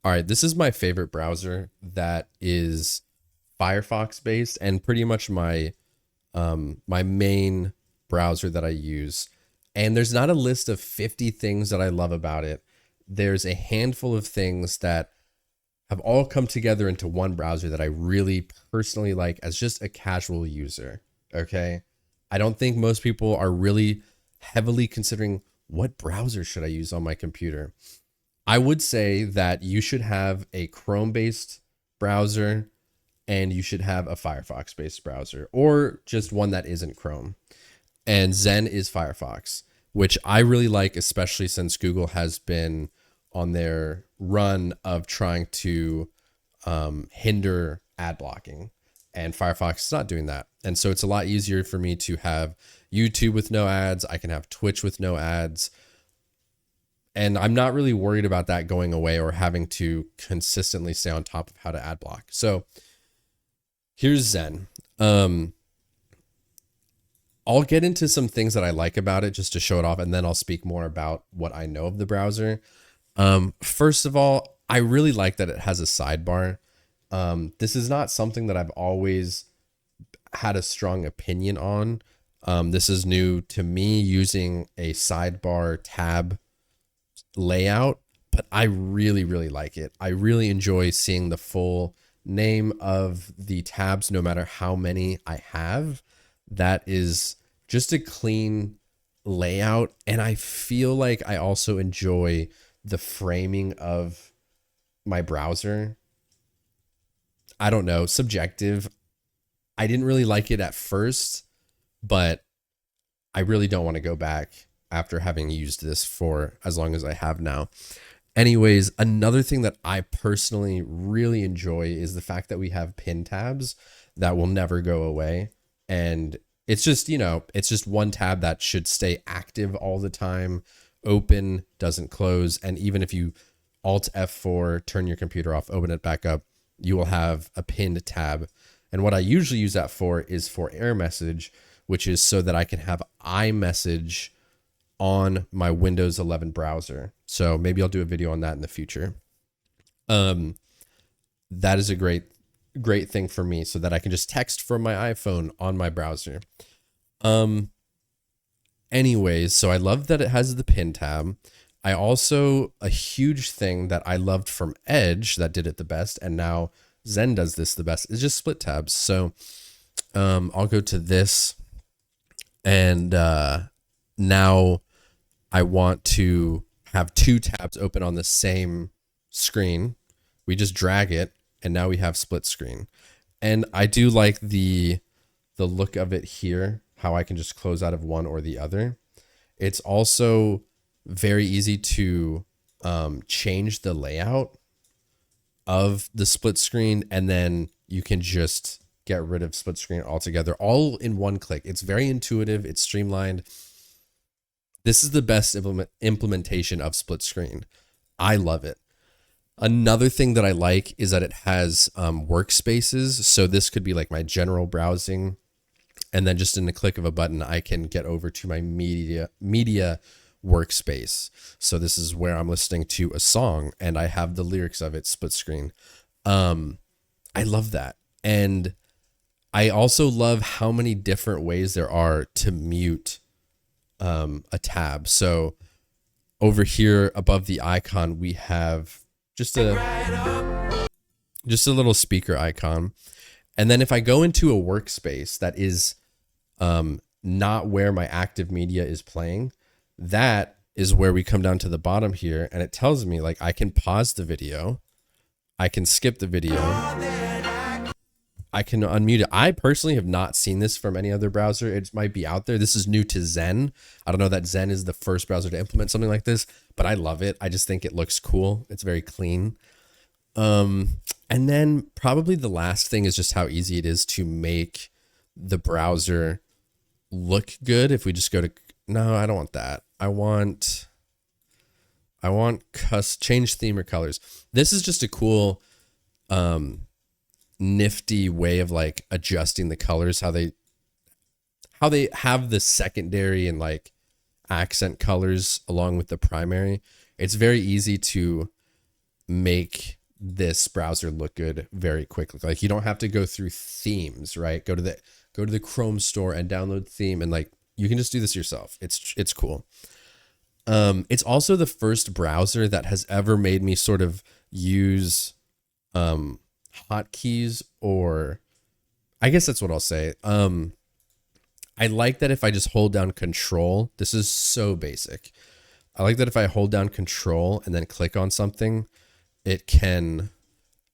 All right, this is my favorite browser that is Firefox based and pretty much my main browser that I use. And there's not a list of 50 things that I love about it. There's a handful of things that have all come together into one browser that I really personally like as just a casual user. Okay. I don't think most people are really heavily considering what browser should I use on my computer. I would say that you should have a Chrome based browser and you should have a Firefox based browser or just one that isn't Chrome. And Zen is Firefox, which I really like, especially since Google has been on their run of trying to hinder ad blocking. And Firefox is not doing that. And so it's a lot easier for me to have YouTube with no ads. I can have Twitch with no ads. And I'm not really worried about that going away or having to consistently stay on top of how to ad block. So here's Zen. I'll get into some things that I like about it just to show it off, and then I'll speak more about what I know of the browser. First of all, I really like that it has a sidebar. This is not something that I've always had a strong opinion on. This is new to me using a sidebar tab layout, but I really, really like it. I really enjoy seeing the full name of the tabs, no matter how many I have. That is just a clean layout. And I feel like I also enjoy the framing of my browser. I don't know, subjective. I didn't really like it at first, but I really don't want to go back after having used this for as long as I have now. Anyways, another thing that I personally really enjoy is the fact that we have pin tabs that will never go away. And it's just, it's just one tab that should stay active all the time, open, doesn't close. And even if you Alt F4, turn your computer off, open it back up, you will have a pinned tab. And what I usually use that for is for AirMessage, which is so that I can have iMessage on my Windows 11 browser. So maybe I'll do a video on that in the future. That is a great thing for me so that I can just text from my iPhone on my browser. Anyways, so I love that it has the pin tab. I also, a huge thing that I loved from Edge that did it the best, and now Zen does this the best, is just split tabs. So I'll go to this, and now I want to have two tabs open on the same screen. We just drag it, and now we have split screen. And I do like the look of it here, how I can just close out of one or the other. It's also very easy to change the layout of the split screen, and then you can just get rid of split screen altogether, all in one click. It's very intuitive. It's streamlined. This is the best implementation of split screen. I love it. Another thing that I like is that it has workspaces. So this could be like my general browsing. And then just in the click of a button, I can get over to my media workspace. So this is where I'm listening to a song and I have the lyrics of it split screen. I love that. And I also love how many different ways there are to mute a tab. So over here above the icon, we have just a little speaker icon. And then if I go into a workspace that is not where my active media is playing, that is where we come down to the bottom here, and it tells me like I can pause the video, I can skip the video, I can unmute it. I personally have not seen this from any other browser. It might be out there. This is new to Zen. I don't know that Zen is the first browser to implement something like this, but I love it. I just think it looks cool. It's very clean. And then probably the last thing is just how easy it is to make the browser look good. If we just go to, no, I don't want that. I want change theme or colors. This is just a cool, nifty way of like adjusting the colors, how they have the secondary and like accent colors along with the primary. It's very easy to make this browser look good very quickly. Like you don't have to go through themes, right? Go to the Chrome store and download theme, and like you can just do this yourself. It's cool. It's also the first browser that has ever made me sort of use hotkeys, or I guess that's what I'll say. I like that if I just hold down control, this is so basic. I like that if I hold down control and then click on something, it'll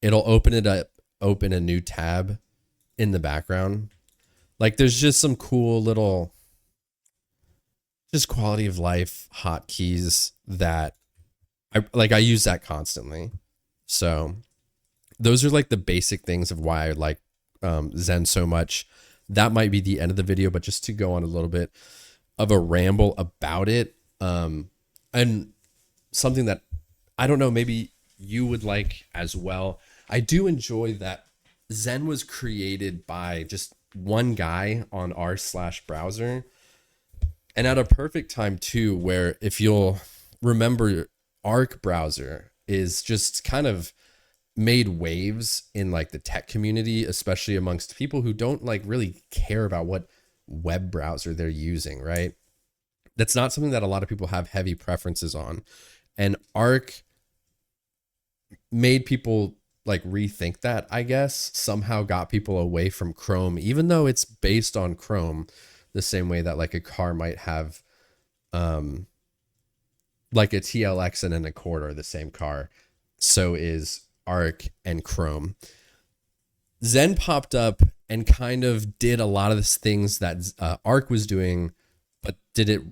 open it up, open a new tab in the background. Like there's just some cool little, just quality of life hotkeys that I use that constantly. So those are like the basic things of why I like Zen so much. That might be the end of the video, but just to go on a little bit of a ramble about it, and something that I don't know, maybe you would like as well. I do enjoy that Zen was created by just one guy on r/browser, and at a perfect time too, where if you'll remember, Arc browser is just kind of made waves in like the tech community, especially amongst people who don't like really care about what web browser they're using, right? That's not something that a lot of people have heavy preferences on. And Arc made people like rethink that, I guess, somehow got people away from Chrome, even though it's based on Chrome, the same way that like a car might have like a TLX and an Accord are the same car. So is Arc and Chrome. Zen popped up and kind of did a lot of the things that Arc was doing, but did it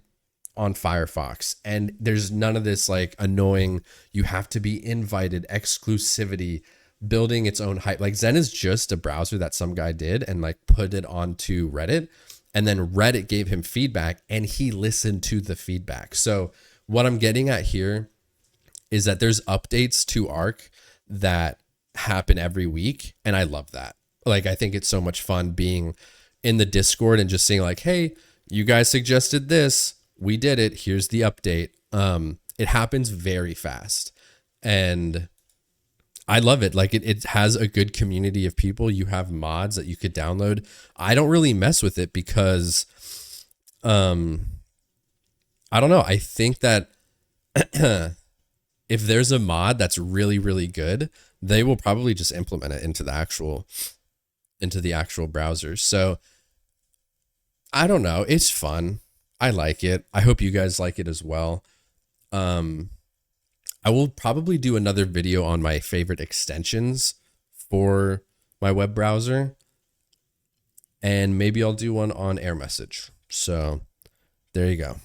on Firefox. And there's none of this like annoying, you have to be invited, exclusivity, building its own hype. Like Zen is just a browser that some guy did and like put it onto Reddit, and then Reddit gave him feedback and he listened to the feedback. So what I'm getting at here is that there's updates to Arc that happen every week, and I love that. Like I think it's so much fun being in the Discord and just seeing like, hey, you guys suggested this, we did it, here's the update. It happens very fast and I love it. Like it has a good community of people. You have mods that you could download. I don't really mess with it because I don't know, I think that if there's a mod that's really, really good, they will probably just implement it into the actual browser. So I don't know. It's fun. I like it. I hope you guys like it as well. I will probably do another video on my favorite extensions for my web browser, and maybe I'll do one on AirMessage. So there you go.